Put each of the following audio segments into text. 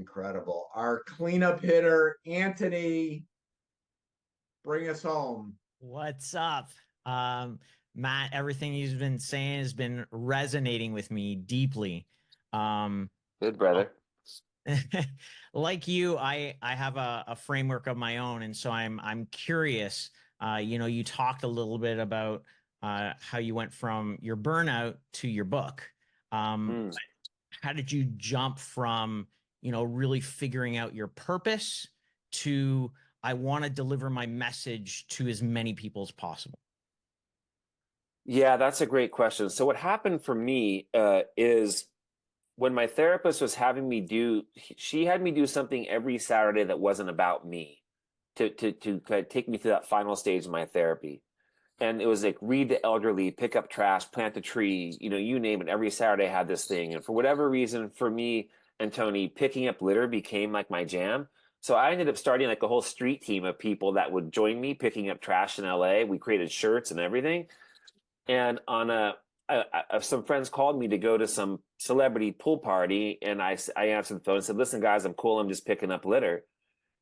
Incredible. Our cleanup hitter, Antoni, bring us home. What's up? Matt, everything you've been saying has been resonating with me deeply. Um, Good brother. like you, I have a framework of my own, and so I'm curious. You talked a little bit about how you went from your burnout to your book. Mm. How did you jump from, really figuring out your purpose to I want to deliver my message to as many people as possible? Yeah, that's a great question. So what happened for me is when my therapist was having me she had me do something every Saturday that wasn't about me to kind of take me to that final stage of my therapy. And it was like read the elderly, pick up trash, plant a tree, you name it. Every Saturday I had this thing. And for whatever reason, for me and Tony, picking up litter became like my jam. So I ended up starting like a whole street team of people that would join me picking up trash in LA. We created shirts and everything. And some friends called me to go to some celebrity pool party. And I answered the phone and said, listen, guys, I'm cool. I'm just picking up litter.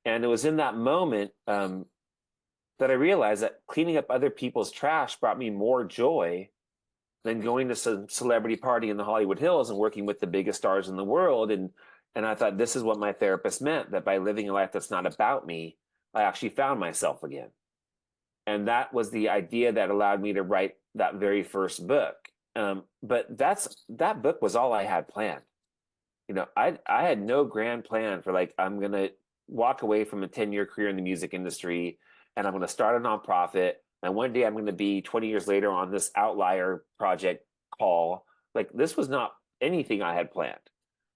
And it was in that moment, that I realized that cleaning up other people's trash brought me more joy than going to some celebrity party in the Hollywood Hills and working with the biggest stars in the world. And I thought this is what my therapist meant, that by living a life that's not about me, I actually found myself again. And that was the idea that allowed me to write that very first book. But that book was all I had planned. I had no grand plan for like I'm gonna walk away from a 10-year career in the music industry and I'm gonna start a nonprofit. And one day I'm gonna be 20 years later on this outlier project call. Like this was not anything I had planned.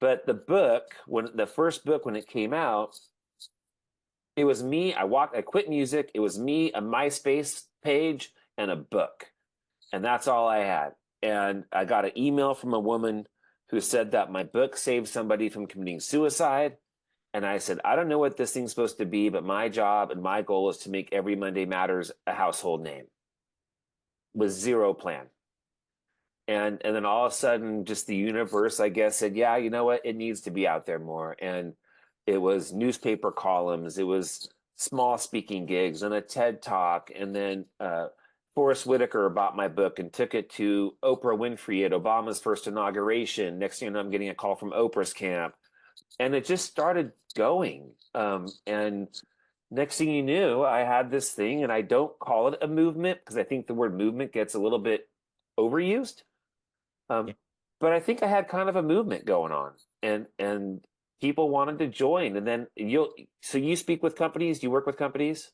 But the first book when it came out, it was me. I quit music. It was me, a MySpace page, and a book. And that's all I had. And I got an email from a woman who said that my book saved somebody from committing suicide. And I said, I don't know what this thing's supposed to be, but my job and my goal is to make Every Monday Matters a household name with zero plan. And then all of a sudden, just the universe, I guess, said, yeah, you know what? It needs to be out there more. And it was newspaper columns, it was small speaking gigs and a TED talk. And then Forrest Whitaker bought my book and took it to Oprah Winfrey at Obama's first inauguration. Next thing you know, I'm getting a call from Oprah's camp. And it just started going. And next thing you knew, I had this thing, and I don't call it a movement because I think the word movement gets a little bit overused. Yeah. But I think I had kind of a movement going on, and people wanted to join. And then so you speak with companies, do you work with companies?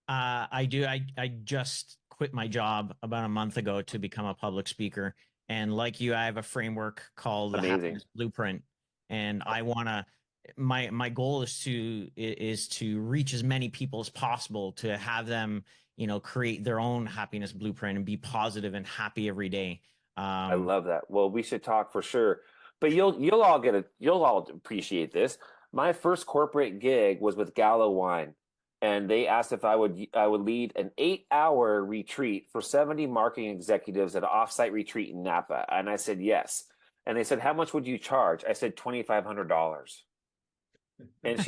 I do. I just quit my job about a month ago to become a public speaker. And like you, I have a framework called the Amazing. Happiness Blueprint. And I want to, my goal is to reach as many people as possible to have them, create their own happiness blueprint and be positive and happy every day. I Um, love that. Well, we should talk for sure. But you'll all appreciate this. My first corporate gig was with Gallo Wine, and they asked if I would lead an 8-hour retreat for 70 marketing executives at an offsite retreat in Napa, and I said yes. And they said, "How much would you charge?" I said $2,500. And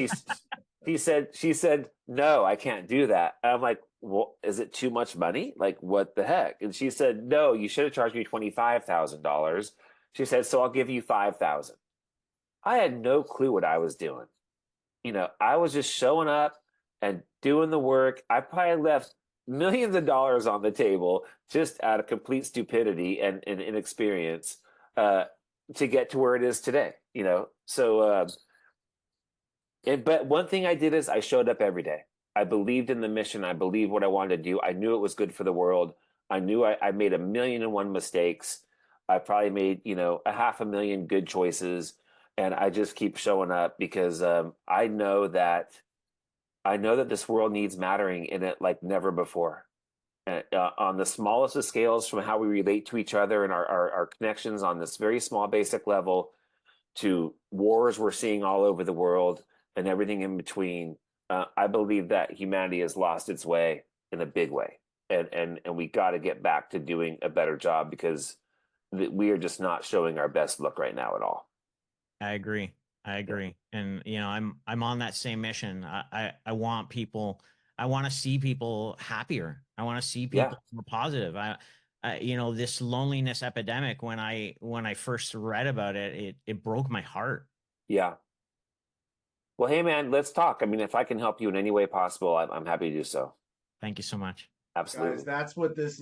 she said, "No, I can't do that." And I'm like, well, is it too much money? Like, what the heck? And she said, "No, you should have charged me $25,000." She said, "So I'll give you 5,000." I had no clue what I was doing. I was just showing up and doing the work. I probably left millions of dollars on the table just out of complete stupidity and inexperience uh, to get to where it is today. But one thing I did is I showed up every day. I believed in the mission. I believed what I wanted to do. I knew it was good for the world. I knew I made a million and one mistakes. I probably made, a 500,000 good choices. And I just keep showing up because I know that this world needs mattering in it like never before. On the smallest of scales, from how we relate to each other and our connections on this very small basic level, to wars we're seeing all over the world and everything in between. I believe that humanity has lost its way in a big way, and we got to get back to doing a better job because we are just not showing our best look right now at all. I agree. I agree. And, you know, I'm on that same mission. I want people, I want to see people happier. I want to see Yeah. people more positive. You know, this loneliness epidemic, when I first read about it, it broke my heart. Yeah. Well, hey man, let's talk. I mean, if I can help you in any way possible, I'm happy to do so. Thank you so much. Absolutely. Guys, that's what this